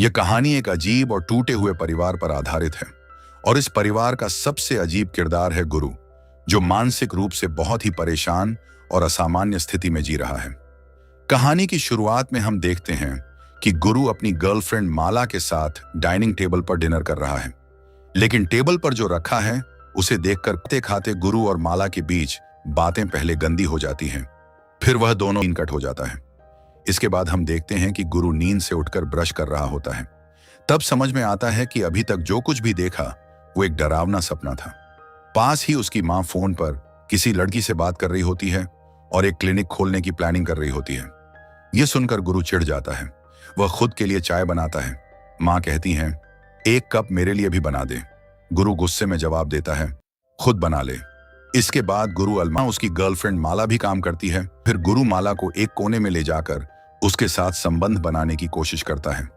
यह कहानी एक अजीब और टूटे हुए परिवार पर आधारित है और इस परिवार का सबसे अजीब किरदार है गुरु, जो मानसिक रूप से बहुत ही परेशान और असामान्य स्थिति में जी रहा है। कहानी की शुरुआत में हम देखते हैं कि गुरु अपनी गर्लफ्रेंड माला के साथ डाइनिंग टेबल पर डिनर कर रहा है, लेकिन टेबल पर जो रखा है उसे देखकर खाते खाते गुरु और माला के बीच बातें पहले गंदी हो जाती हैं, फिर वह दोनों नींद कट हो जाता है। इसके बाद हम देखते हैं कि गुरु नींद से उठकर ब्रश कर रहा होता है। तब समझ में आता है कि अभी तक जो कुछ भी देखा वो एक डरावना सपना था। पास ही उसकी मां फोन पर किसी लड़की से बात कर रही होती है और एक क्लिनिक खोलने की प्लानिंग कर रही होती है। यह सुनकर गुरु चिढ़ जाता है। वह खुद के लिए चाय बनाता है। मां कहती हैं, एक कप मेरे लिए भी बना दे। गुरु गुस्से में जवाब देता है, खुद बना ले। इसके बाद गुरु अलमा उसकी गर्लफ्रेंड माला भी काम करती है। फिर गुरु माला को एक कोने में ले जाकर उसके साथ संबंध बनाने की कोशिश करता है,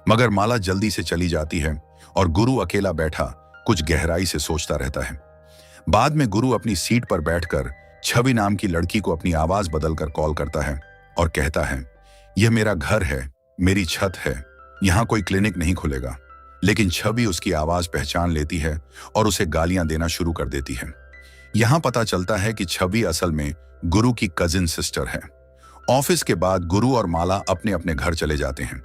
मगर माला जल्दी से चली जाती है और गुरु अकेला बैठा कुछ गहराई से सोचता रहता है। बाद में गुरु अपनी सीट पर बैठकर छवि नाम की लड़की को अपनी आवाज बदलकर कॉल करता है और कहता है, यह मेरा घर है, मेरी छत है, यहाँ कोई क्लिनिक नहीं खुलेगा। लेकिन छवि उसकी आवाज पहचान लेती है और उसे गालियां देना शुरू कर देती है। यहां पता चलता है कि छवि असल में गुरु की कजिन सिस्टर है। ऑफिस के बाद गुरु और माला अपने अपने घर चले जाते हैं।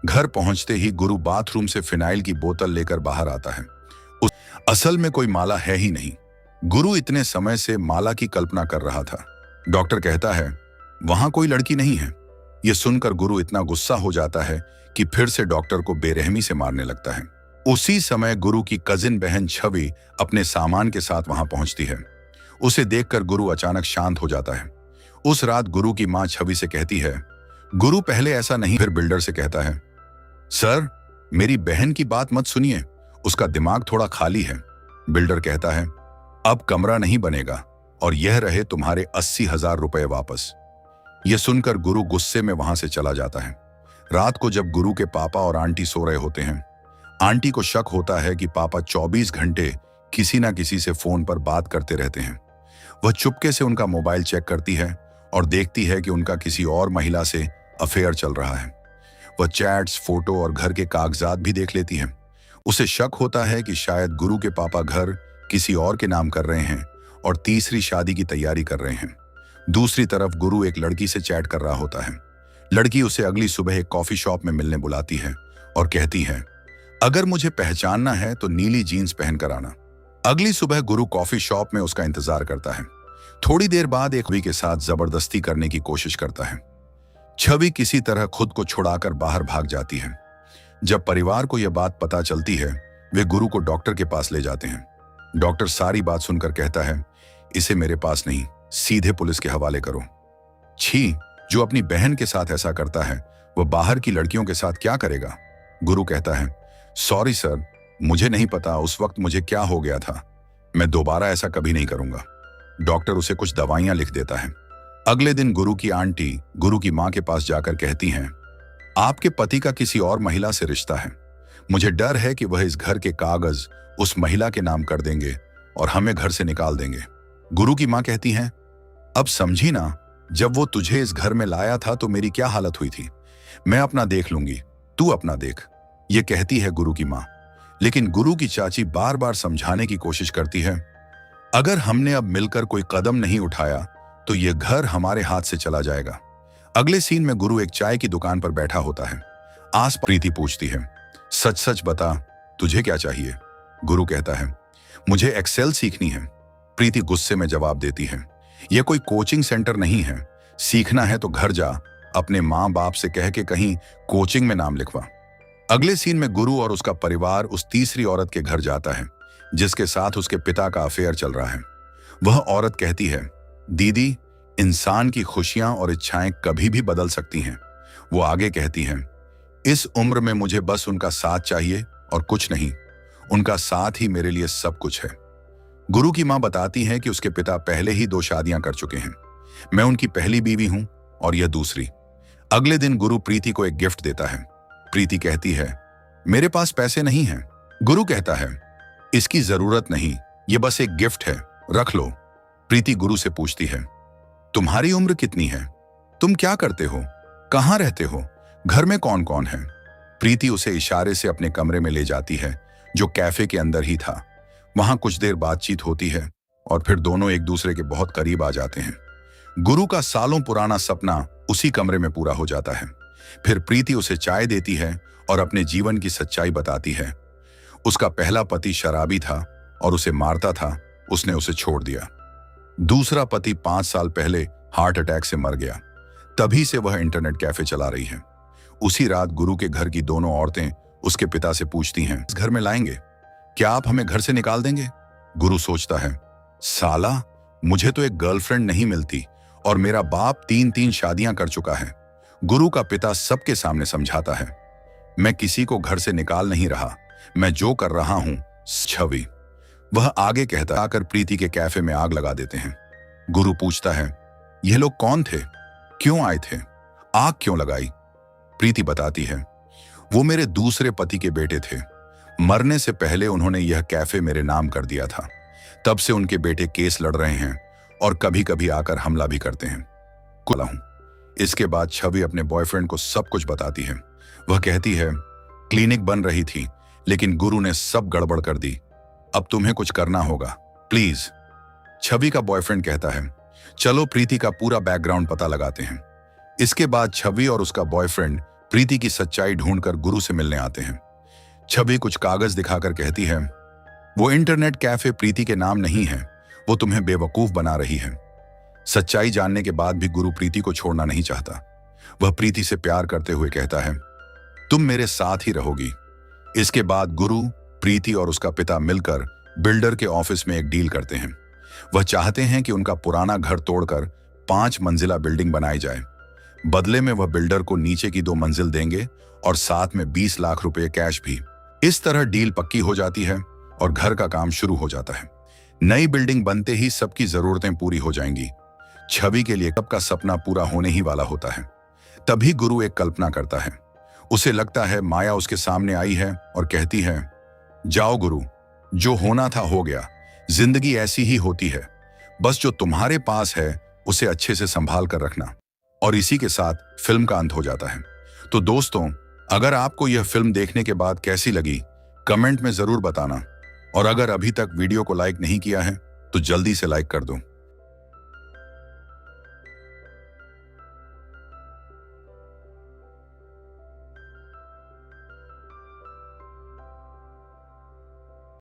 घर पहुंचते ही गुरु बाथरूम से फिनाइल की बोतल लेकर बाहर आता है। असल में कोई माला है ही नहीं। गुरु इतने समय से माला की कल्पना कर रहा था। डॉक्टर कहता है, वहां कोई लड़की नहीं है। यह सुनकर गुरु इतना गुस्सा हो जाता है कि फिर से डॉक्टर को बेरहमी से मारने लगता है। उसी समय गुरु की कजिन बहन छवि अपने सामान के साथ वहां पहुंचती है। उसे देखकर गुरु अचानक शांत हो जाता है। उस रात गुरु की मां छवि से कहती है, गुरु पहले ऐसा नहीं। फिर बिल्डर से कहता है, सर मेरी बहन की बात मत सुनिए, उसका दिमाग थोड़ा खाली है। बिल्डर कहता है, अब कमरा नहीं बनेगा और यह रहे तुम्हारे 80,000 रुपए वापस। यह सुनकर गुरु गुस्से में वहां से चला जाता है। रात को जब गुरु के पापा और आंटी सो रहे होते हैं, आंटी को शक होता है कि पापा 24 घंटे किसी ना किसी से फोन पर बात करते रहते हैं। वह चुपके से उनका मोबाइल चेक करती है और देखती है कि उनका किसी और महिला से अफेयर चल रहा है। वह चैट्स, फोटो और घर के कागजात भी देख लेती है। उसे शक होता है कि शायद गुरु के पापा घर किसी और के नाम कर रहे हैं और तीसरी शादी की तैयारी कर रहे हैं। दूसरी तरफ गुरु एक लड़की से चैट कर रहा होता है। लड़की उसे अगली सुबह एक कॉफी शॉप में मिलने बुलाती है और कहती है, अगर मुझे पहचानना है तो नीली जीन्स पहनकर आना। अगली सुबह गुरु कॉफी शॉप में उसका इंतजार करता है। थोड़ी देर बाद एक छवि के साथ जबरदस्ती करने की कोशिश करता है। छवि किसी तरह खुद को छुड़ाकर बाहर भाग जाती है। जब परिवार को यह बात पता चलती है, वे गुरु को डॉक्टर के पास ले जाते हैं। डॉक्टर सारी बात सुनकर कहता है, इसे मेरे पास नहीं, सीधे पुलिस के हवाले करो। छी, जो अपनी बहन के साथ ऐसा करता है वह बाहर की लड़कियों के साथ क्या करेगा। गुरु कहता है, सॉरी सर, मुझे नहीं पता उस वक्त मुझे क्या हो गया था। मैं दोबारा ऐसा कभी नहीं करूंगा। डॉक्टर उसे कुछ दवाइयां लिख देता है। अगले दिन गुरु की आंटी गुरु की मां के पास जाकर कहती हैं, आपके पति का किसी और महिला से रिश्ता है। मुझे डर है कि वह इस घर के कागज उस महिला के नाम कर देंगे और हमें घर से निकाल देंगे। गुरु की मां कहती हैं, अब समझी ना, जब वो तुझे इस घर में लाया था तो मेरी क्या हालत हुई थी। मैं अपना देख लूंगी, तू अपना देख। ये कहती है गुरु की मां। लेकिन गुरु की चाची बार बार समझाने की कोशिश करती है, अगर हमने अब मिलकर कोई कदम नहीं उठाया तो ये घर हमारे हाथ से चला जाएगा। अगले सीन में गुरु एक चाय की दुकान पर बैठा होता है। आस प्रीति पूछती है, सच सच बता, तुझे क्या चाहिए। गुरु कहता है, मुझे एक्सेल सीखनी है। प्रीति गुस्से में जवाब देती है, यह कोई कोचिंग सेंटर नहीं है। सीखना है तो घर जा, अपने माँ बाप से कह के कहीं कोचिंग में नाम लिखवा। अगले सीन में गुरु और उसका परिवार उस तीसरी औरत के घर जाता है जिसके साथ उसके पिता का अफेयर चल रहा है। वह औरत कहती है, दीदी, इंसान की खुशियां और इच्छाएं कभी भी बदल सकती हैं। वो आगे कहती हैं, इस उम्र में मुझे बस उनका साथ चाहिए और कुछ नहीं। उनका साथ ही मेरे लिए सब कुछ है। गुरु की मां बताती है कि उसके पिता पहले ही 2 शादियां कर चुके हैं। मैं उनकी पहली बीवी हूं और यह दूसरी। अगले दिन गुरु प्रीति को एक गिफ्ट देता है। प्रीति कहती है, मेरे पास पैसे नहीं हैं। गुरु कहता है, इसकी जरूरत नहीं, यह बस एक गिफ्ट है, रख लो। प्रीति गुरु से पूछती है, तुम्हारी उम्र कितनी है, तुम क्या करते हो, कहां रहते हो, घर में कौन कौन है। प्रीति उसे इशारे से अपने कमरे में ले जाती है, जो कैफे के अंदर ही था। वहां कुछ देर बातचीत होती है और फिर दोनों एक दूसरे के बहुत करीब आ जाते हैं। गुरु का सालों पुराना सपना उसी कमरे में पूरा हो जाता है। फिर प्रीति उसे चाय देती है और अपने जीवन की सच्चाई बताती है। उसका पहला पति शराबी था और उसे मारता था, उसने उसे छोड़ दिया। दूसरा पति 5 साल पहले हार्ट अटैक से मर गया, तभी से वह इंटरनेट कैफे चला रही है। उसी रात गुरु के घर की दोनों औरतें उसके पिता से पूछती हैं, इस घर में लाएंगे? क्या आप हमें घर से निकाल देंगे? गुरु सोचता है, साला, मुझे तो एक गर्लफ्रेंड नहीं मिलती और मेरा बाप 3 शादियां कर चुका है। गुरु का पिता सबके सामने समझाता है, मैं किसी को घर से निकाल नहीं रहा, मैं जो कर रहा हूं छवि। वह आगे कहता आकर प्रीति के कैफे में आग लगा देते हैं। गुरु पूछता है, यह लोग कौन थे, क्यों आए थे, आग क्यों लगाई? प्रीति बताती है, वो मेरे दूसरे पति के बेटे थे। मरने से पहले उन्होंने यह कैफे मेरे नाम कर दिया था। तब से उनके बेटे केस लड़ रहे हैं और कभी कभी आकर हमला भी करते हैं। खुला हूं। इसके बाद छवि अपने बॉयफ्रेंड को सब कुछ बताती है। वह कहती है, क्लिनिक बन रही थी लेकिन गुरु ने सब गड़बड़ कर दी। अब तुम्हें कुछ करना होगा, प्लीज। छवि का बॉयफ्रेंड कहता है, चलो प्रीति का पूरा बैकग्राउंड पता लगाते हैं। इसके बाद छवि और उसका बॉयफ्रेंड प्रीति की सच्चाई ढूंढकर गुरु से मिलने आते हैं। छवि कुछ कागज दिखाकर कहती है, वो इंटरनेट कैफे प्रीति के नाम नहीं है, वो तुम्हें बेवकूफ बना रही है। सच्चाई जानने के बाद भी गुरु प्रीति को छोड़ना नहीं चाहता। वह प्रीति से प्यार करते हुए कहता है, तुम मेरे साथ ही रहोगी। इसके बाद गुरु, प्रीति और उसका पिता मिलकर बिल्डर के ऑफिस में एक डील करते हैं। वह चाहते हैं कि उनका पुराना घर तोड़कर 5 मंजिला बिल्डिंग बनाई जाए। बदले में वह बिल्डर को नीचे की 2 मंजिल देंगे और साथ में 20 लाख रुपए कैश भी। इस तरह डील पक्की हो जाती है और घर का काम शुरू हो जाता है। नई बिल्डिंग बनते ही सबकी जरूरतें पूरी हो जाएंगी। छवि के लिए सबका सपना पूरा होने ही वाला होता है। तभी गुरु एक कल्पना करता है। उसे लगता है माया उसके सामने आई है और कहती है, जाओ गुरु, जो होना था हो गया। जिंदगी ऐसी ही होती है, बस जो तुम्हारे पास है उसे अच्छे से संभाल कर रखना। और इसी के साथ फिल्म का अंत हो जाता है। तो दोस्तों, अगर आपको यह फिल्म देखने के बाद कैसी लगी, कमेंट में जरूर बताना। और अगर अभी तक वीडियो को लाइक नहीं किया है तो जल्दी से लाइक कर दो।